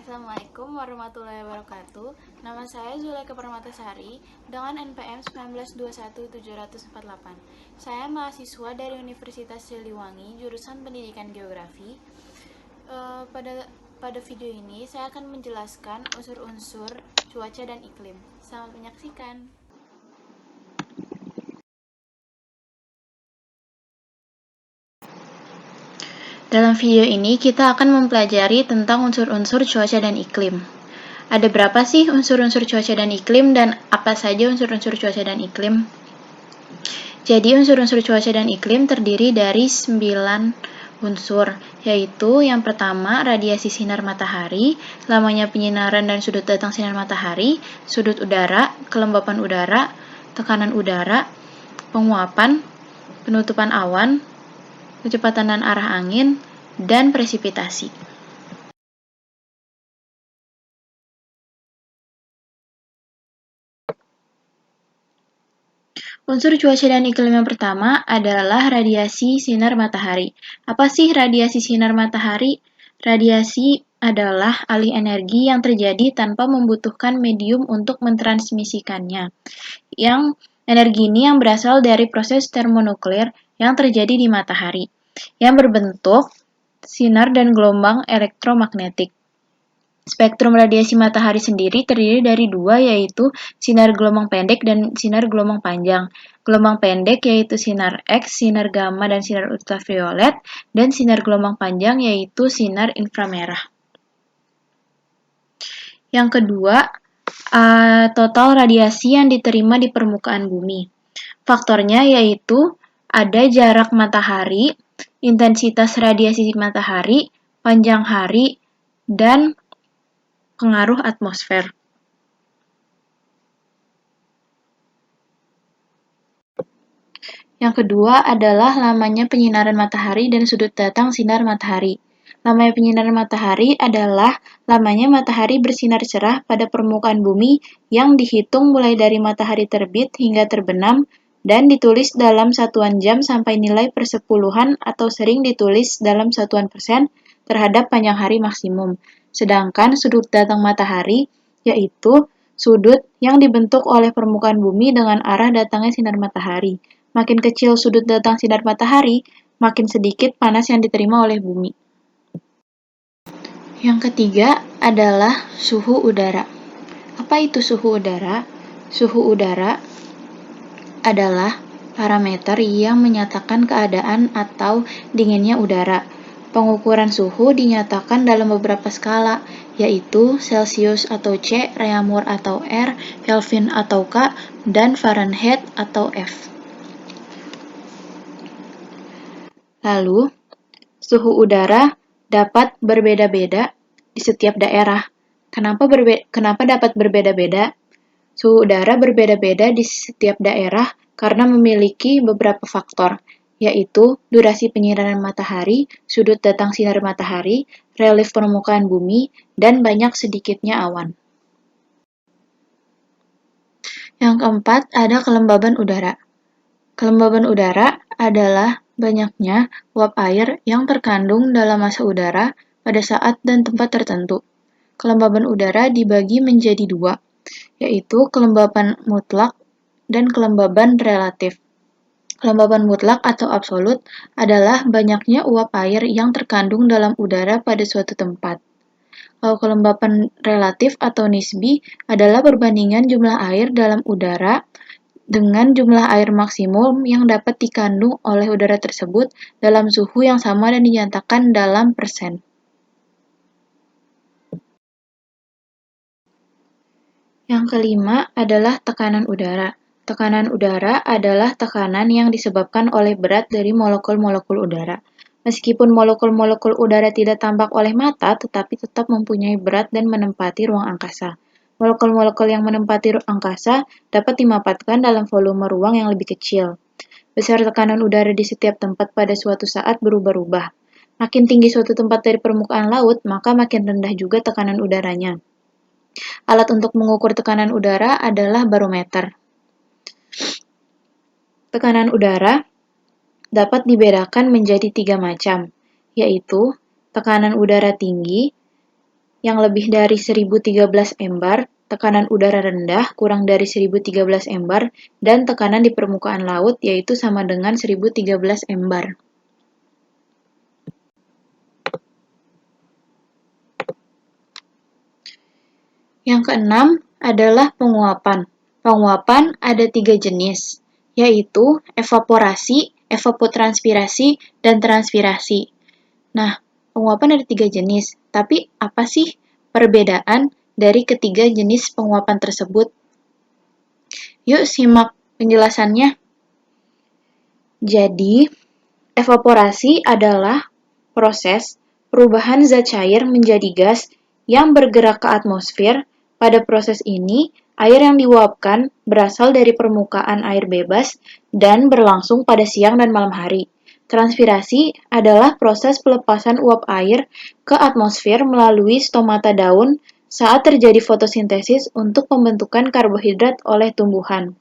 Assalamualaikum warahmatullahi wabarakatuh. Nama saya Zulaika Permatasari dengan NPM 1921748. Saya mahasiswa dari Universitas Siliwangi, jurusan Pendidikan Geografi. Pada video ini saya akan menjelaskan unsur-unsur cuaca dan iklim. Selamat menyaksikan. Dalam video ini kita akan mempelajari tentang unsur-unsur cuaca dan iklim. Ada berapa sih unsur-unsur cuaca dan iklim dan apa saja unsur-unsur cuaca dan iklim? Jadi unsur-unsur cuaca dan iklim terdiri dari 9 unsur, yaitu yang pertama radiasi sinar matahari, lamanya penyinaran dan sudut datang sinar matahari, sudut udara, kelembapan udara, tekanan udara, penguapan, penutupan awan, kecepatan dan arah angin, dan presipitasi. Unsur cuaca dan iklim yang pertama adalah radiasi sinar matahari. Apa sih radiasi sinar matahari? Radiasi adalah alih energi yang terjadi tanpa membutuhkan medium untuk mentransmisikannya. Energi ini yang berasal dari proses termonuklir yang terjadi di matahari, yang berbentuk sinar dan gelombang elektromagnetik. Spektrum radiasi matahari sendiri terdiri dari dua, yaitu sinar gelombang pendek dan sinar gelombang panjang. Gelombang pendek yaitu sinar X, sinar gamma, dan sinar ultraviolet, dan sinar gelombang panjang yaitu sinar inframerah. Yang kedua, total radiasi yang diterima di permukaan bumi. Faktornya yaitu ada jarak matahari, intensitas radiasi matahari, panjang hari, dan pengaruh atmosfer. Yang kedua adalah lamanya penyinaran matahari dan sudut datang sinar matahari. Lamanya penyinaran matahari adalah lamanya matahari bersinar cerah pada permukaan bumi yang dihitung mulai dari matahari terbit hingga terbenam dan ditulis dalam satuan jam sampai nilai persepuluhan atau sering ditulis dalam satuan persen terhadap panjang hari maksimum. Sedangkan sudut datang matahari yaitu sudut yang dibentuk oleh permukaan bumi dengan arah datangnya sinar matahari. Makin kecil sudut datang sinar matahari, makin sedikit panas yang diterima oleh bumi. Yang ketiga adalah suhu udara. Apa itu suhu udara? Suhu udara adalah parameter yang menyatakan keadaan atau dinginnya udara. Pengukuran suhu dinyatakan dalam beberapa skala, yaitu Celsius atau C, Reaumur atau R, Kelvin atau K, dan Fahrenheit atau F. Lalu, suhu udara dapat berbeda-beda di setiap daerah. Kenapa dapat berbeda-beda? Suhu udara berbeda-beda di setiap daerah karena memiliki beberapa faktor, yaitu durasi penyinaran matahari, sudut datang sinar matahari, relief permukaan bumi, dan banyak sedikitnya awan. Yang keempat ada kelembaban udara. Kelembaban udara adalah banyaknya uap air yang terkandung dalam massa udara pada saat dan tempat tertentu. Kelembaban udara dibagi menjadi dua, yaitu kelembaban mutlak dan kelembaban relatif. Kelembaban mutlak atau absolut adalah banyaknya uap air yang terkandung dalam udara pada suatu tempat. Kalau kelembaban relatif atau nisbi adalah perbandingan jumlah air dalam udara dengan jumlah air maksimum yang dapat dikandung oleh udara tersebut dalam suhu yang sama dan dinyatakan dalam persen. Yang kelima adalah tekanan udara. Tekanan udara adalah tekanan yang disebabkan oleh berat dari molekul-molekul udara. Meskipun molekul-molekul udara tidak tampak oleh mata, tetapi tetap mempunyai berat dan menempati ruang angkasa. Molekul-molekul yang menempati ruang angkasa dapat dimaparkan dalam volume ruang yang lebih kecil. Besar tekanan udara di setiap tempat pada suatu saat berubah-ubah. Makin tinggi suatu tempat dari permukaan laut, maka makin rendah juga tekanan udaranya. Alat untuk mengukur tekanan udara adalah barometer. Tekanan udara dapat dibedakan menjadi 3 macam, yaitu tekanan udara tinggi, yang lebih dari 1013 embar, tekanan udara rendah kurang dari 1013 embar, dan tekanan di permukaan laut yaitu sama dengan 1013 embar. Yang keenam adalah penguapan. Penguapan ada 3 jenis, yaitu evaporasi, evapotranspirasi, dan transpirasi. Nah, penguapan ada 3 jenis, tapi apa sih perbedaan dari ketiga jenis penguapan tersebut? Yuk simak penjelasannya. Jadi, evaporasi adalah proses perubahan zat cair menjadi gas yang bergerak ke atmosfer. Pada proses ini, air yang diuapkan berasal dari permukaan air bebas dan berlangsung pada siang dan malam hari. Transpirasi adalah proses pelepasan uap air ke atmosfer melalui stomata daun saat terjadi fotosintesis untuk pembentukan karbohidrat oleh tumbuhan.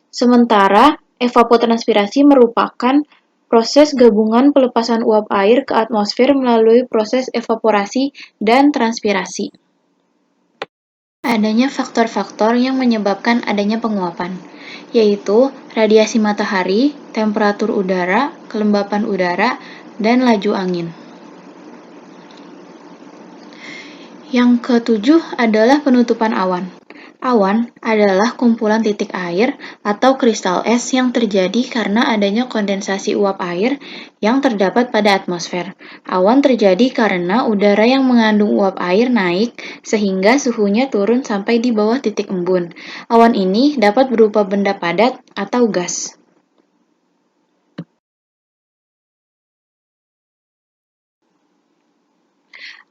Sementara, evapotranspirasi merupakan proses gabungan pelepasan uap air ke atmosfer melalui proses evaporasi dan transpirasi. Adanya faktor-faktor yang menyebabkan adanya penguapan, yaitu radiasi matahari, temperatur udara, kelembapan udara, dan laju angin. Yang ketujuh adalah penutupan awan. Awan adalah kumpulan titik air atau kristal es yang terjadi karena adanya kondensasi uap air yang terdapat pada atmosfer. Awan terjadi karena udara yang mengandung uap air naik sehingga suhunya turun sampai di bawah titik embun. Awan ini dapat berupa benda padat atau gas.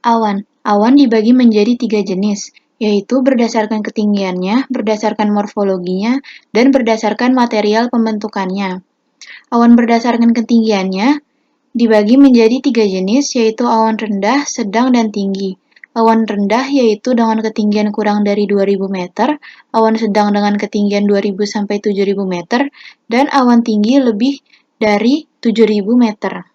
Awan dibagi menjadi 3 jenis, yaitu berdasarkan ketinggiannya, berdasarkan morfologinya, dan berdasarkan material pembentukannya. Awan berdasarkan ketinggiannya dibagi menjadi 3 jenis, yaitu awan rendah, sedang, dan tinggi. Awan rendah yaitu dengan ketinggian kurang dari 2000 meter, awan sedang dengan ketinggian 2000 sampai 7000 meter, dan awan tinggi lebih dari 7000 meter.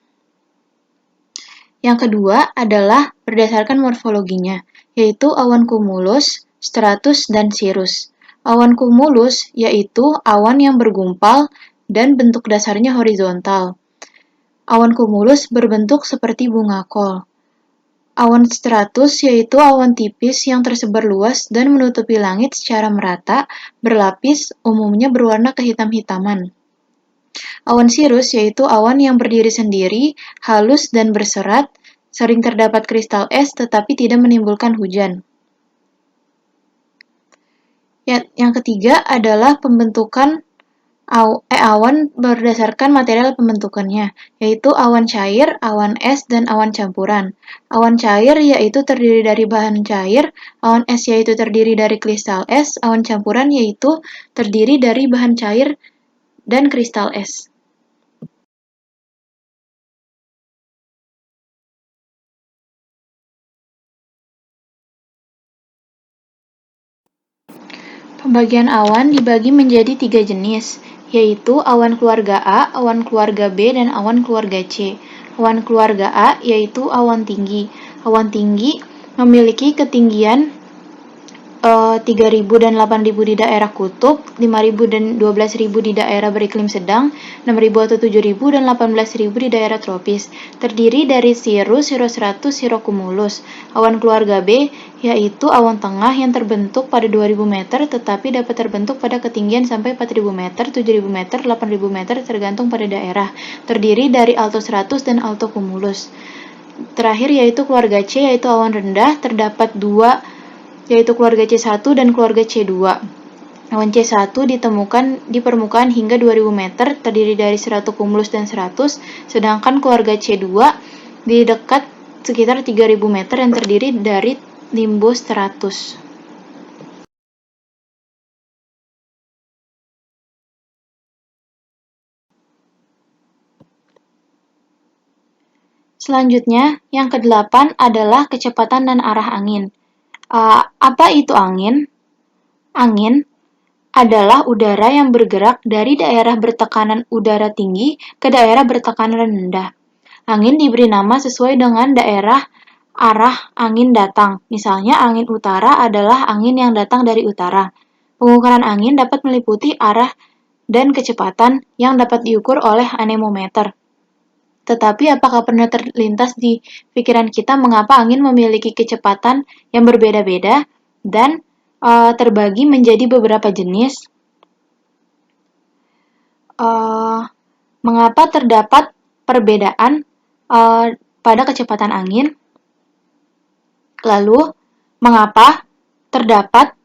Yang kedua adalah berdasarkan morfologinya, yaitu awan kumulus, stratus, dan cirrus. Awan kumulus yaitu awan yang bergumpal dan bentuk dasarnya horizontal. Awan kumulus berbentuk seperti bunga kol. Awan stratus yaitu awan tipis yang tersebar luas dan menutupi langit secara merata, berlapis, umumnya berwarna kehitam-hitaman. Awan cirrus yaitu awan yang berdiri sendiri, halus dan berserat, sering terdapat kristal es tetapi tidak menimbulkan hujan. Yang ketiga adalah pembentukan awan berdasarkan material pembentukannya, yaitu awan cair, awan es, dan awan campuran. Awan cair yaitu terdiri dari bahan cair, awan es yaitu terdiri dari kristal es, awan campuran yaitu terdiri dari bahan cair dan kristal es. Pembagian awan dibagi menjadi 3 jenis, yaitu awan keluarga A, awan keluarga B, dan awan keluarga C. Awan keluarga A yaitu awan tinggi. Awan tinggi memiliki ketinggian 3.000 dan 8.000 di daerah kutub, 5.000 dan 12.000 di daerah beriklim sedang, 6.000 atau 7.000 dan 18.000 di daerah tropis. Terdiri dari cirrus, cirrostratus, cirrocumulus. Awan keluarga B yaitu awan tengah yang terbentuk pada 2.000 meter tetapi dapat terbentuk pada ketinggian sampai 4.000 meter, 7.000 meter, 8.000 meter tergantung pada daerah. Terdiri dari altostratus dan altocumulus. Terakhir yaitu keluarga C yaitu awan rendah, terdapat dua yaitu keluarga C1 dan keluarga C2. Awan C1 ditemukan di permukaan hingga 2000 meter, terdiri dari stratocumulus dan stratus, sedangkan keluarga C2 di dekat sekitar 3000 meter yang terdiri dari nimbostratus. Selanjutnya, yang ke-8 adalah kecepatan dan arah angin. Apa itu angin? Angin adalah udara yang bergerak dari daerah bertekanan udara tinggi ke daerah bertekanan rendah. Angin diberi nama sesuai dengan daerah arah angin datang. Misalnya, angin utara adalah angin yang datang dari utara. Pengukuran angin dapat meliputi arah dan kecepatan yang dapat diukur oleh anemometer. Tetapi apakah pernah terlintas di pikiran kita mengapa angin memiliki kecepatan yang berbeda-beda dan terbagi menjadi beberapa jenis? Mengapa terdapat perbedaan pada kecepatan angin? Lalu, mengapa terdapat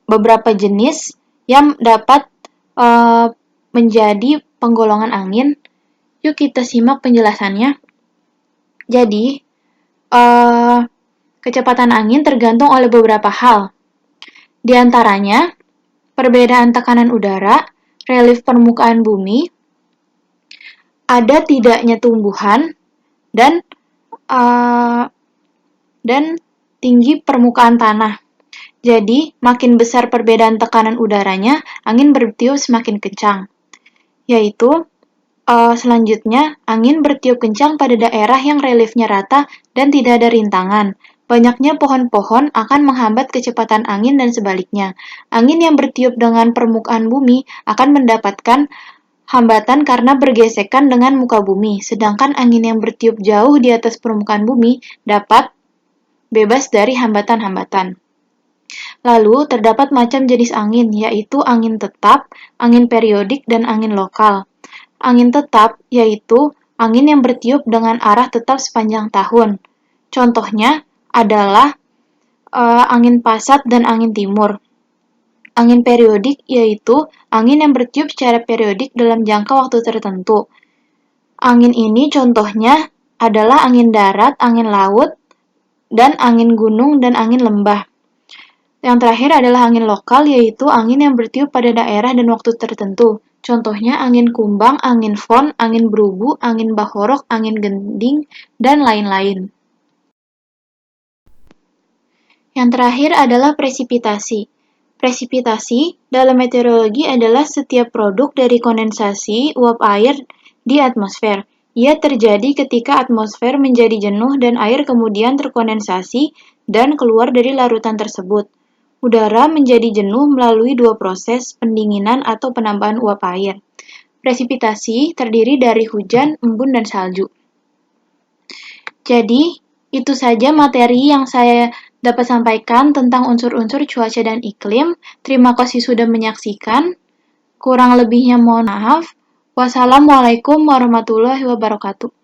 beberapa jenis yang dapat menjadi penggolongan angin? Yuk kita simak penjelasannya. Jadi, kecepatan angin tergantung oleh beberapa hal. Di antaranya, perbedaan tekanan udara, relief permukaan bumi, ada tidaknya tumbuhan, dan tinggi permukaan tanah. Jadi, makin besar perbedaan tekanan udaranya, angin bertiup semakin kencang. Yaitu, selanjutnya, angin bertiup kencang pada daerah yang reliefnya rata dan tidak ada rintangan. Banyaknya pohon-pohon akan menghambat kecepatan angin dan sebaliknya. Angin yang bertiup dengan permukaan bumi akan mendapatkan hambatan karena bergesekan dengan muka bumi, sedangkan angin yang bertiup jauh di atas permukaan bumi dapat bebas dari hambatan-hambatan. Lalu, terdapat macam jenis angin, yaitu angin tetap, angin periodik, dan angin lokal. Angin tetap yaitu angin yang bertiup dengan arah tetap sepanjang tahun. Contohnya adalah angin pasat dan angin timur. Angin periodik yaitu angin yang bertiup secara periodik dalam jangka waktu tertentu. Angin ini contohnya adalah angin darat, angin laut, dan angin gunung dan angin lembah. Yang terakhir adalah angin lokal, yaitu angin yang bertiup pada daerah dan waktu tertentu. Contohnya angin kumbang, angin fon, angin berubu, angin bahorok, angin gending, dan lain-lain. Yang terakhir adalah presipitasi. Presipitasi dalam meteorologi adalah setiap produk dari kondensasi uap air di atmosfer. Ia terjadi ketika atmosfer menjadi jenuh dan air kemudian terkondensasi dan keluar dari larutan tersebut. Udara menjadi jenuh melalui dua proses, pendinginan atau penambahan uap air. Presipitasi terdiri dari hujan, embun, dan salju. Jadi, itu saja materi yang saya dapat sampaikan tentang unsur-unsur cuaca dan iklim. Terima kasih sudah menyaksikan. Kurang lebihnya mohon maaf. Wassalamualaikum warahmatullahi wabarakatuh.